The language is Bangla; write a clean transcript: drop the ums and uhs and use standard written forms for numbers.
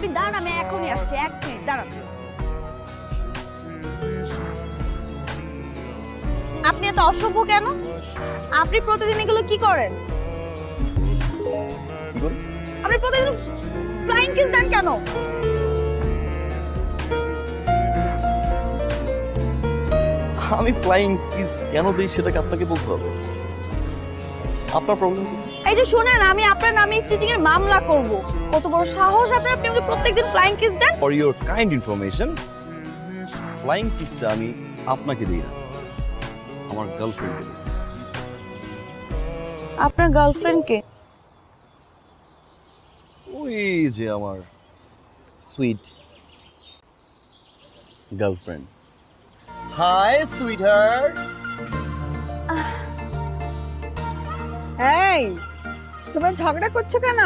আপনি দাঁড়ান, আমি এখনই আসছি, 1 মিনিট দাঁড়ান। আপনি এত অসভ্য কেন? আপনি প্রতিদিন এগুলো কি করেন? কি করে? আপনি প্রতিদিন ফ্লাইং কিস দেন কেন? আমি ফ্লাইং কিস কেন দিই সেটাকে আপনাকে বলতে হবে। আপনার প্রবলেম কি? এই যে শুনেন, আমি আপনার নামে স্টিচিং এর মামলা করব। কত বড় সাহস আপনার, আপনি আমাকে প্রত্যেকদিন ফ্লাইং কিস দেন? For your kind information, flying কিসটা আমি আপনাকে দিই না, আমার গার্লফ্রেন্ডকে দিই। আপনার গার্লফ্রেন্ড কে? ওই যে আমার সুইট গার্লফ্রেন্ড। High sweetheart. এই তোমরা ঝগড়া করছো কেন?